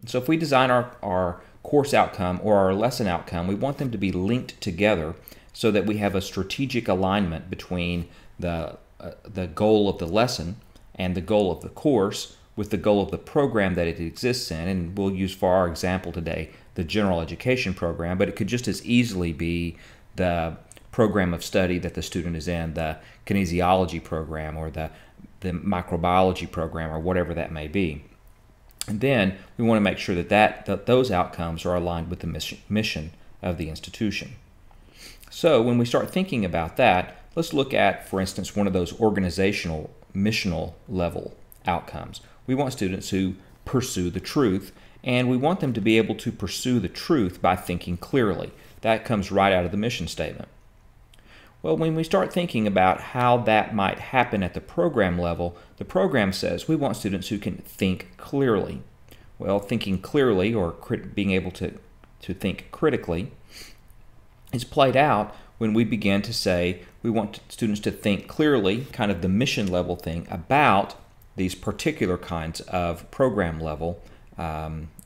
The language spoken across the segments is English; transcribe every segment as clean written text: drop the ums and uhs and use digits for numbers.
So if we design our course outcome or our lesson outcome, we want them to be linked together so that we have a strategic alignment between the goal of the lesson and the goal of the course with the goal of the program that it exists in. And we'll use for our example today the general education program, but it could just as easily be the program of study that the student is in, the kinesiology program or the microbiology program or whatever that may be. And then we want to make sure that those outcomes are aligned with the mission of the institution. So when we start thinking about that, let's look at, for instance, one of those organizational, missional level outcomes. We want students who pursue the truth, and we want them to be able to pursue the truth by thinking clearly. That comes right out of the mission statement. Well, when we start thinking about how that might happen at the program level, the program says we want students who can think clearly. Well, thinking clearly or being able to think critically is played out when we begin to say we want students to think clearly, kind of the mission level thing, about these particular kinds of program level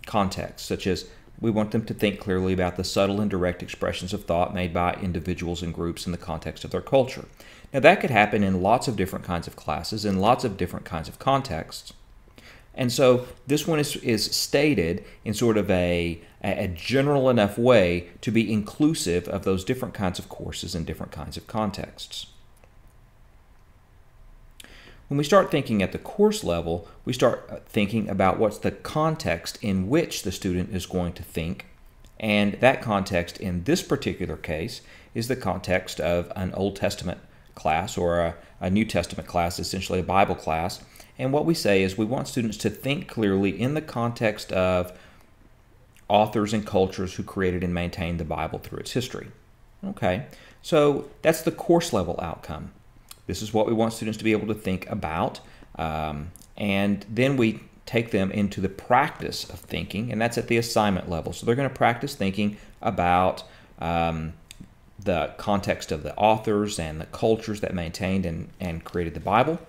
contexts, such as we want them to think clearly about the subtle and direct expressions of thought made by individuals and groups in the context of their culture. Now that could happen in lots of different kinds of classes, in lots of different kinds of contexts. And so this one is stated in sort of a general enough way to be inclusive of those different kinds of courses and different kinds of contexts. When we start thinking at the course level, we start thinking about what's the context in which the student is going to think, and that context in this particular case is the context of an Old Testament class or a New Testament class, essentially a Bible class. And what we say is we want students to think clearly in the context of authors and cultures who created and maintained the Bible through its history. Okay, so that's the course level outcome. This is what we want students to be able to think about, and then we take them into the practice of thinking, and that's at the assignment level. So they're going to practice thinking about the context of the authors and the cultures that maintained and created the Bible,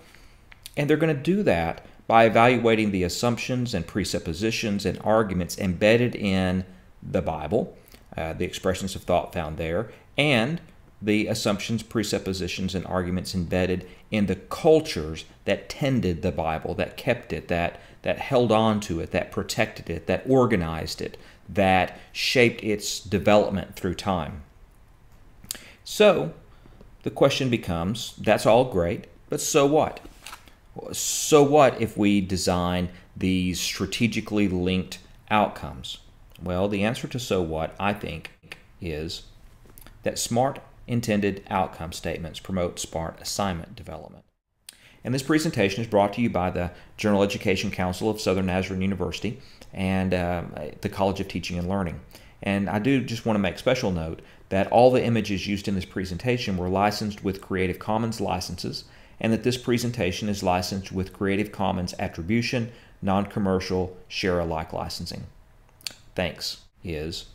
and they're going to do that by evaluating the assumptions and presuppositions and arguments embedded in the Bible, the expressions of thought found there, and the assumptions, presuppositions, and arguments embedded in the cultures that tended the Bible, that kept it, that held on to it, that protected it, that organized it, that shaped its development through time. So the question becomes, that's all great, but so what? So what if we design these strategically linked outcomes? Well, the answer to so what, I think, is that SMART intended outcome statements promote SMART assignment development. And this presentation is brought to you by the General Education Council of Southern Nazarene University and the College of Teaching and Learning. And I do just want to make special note that all the images used in this presentation were licensed with Creative Commons licenses, and that this presentation is licensed with Creative Commons Attribution, Non-Commercial, Share-alike licensing. Thanks is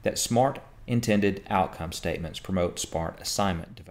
that SMART intended outcome statements promote SMART assignment development.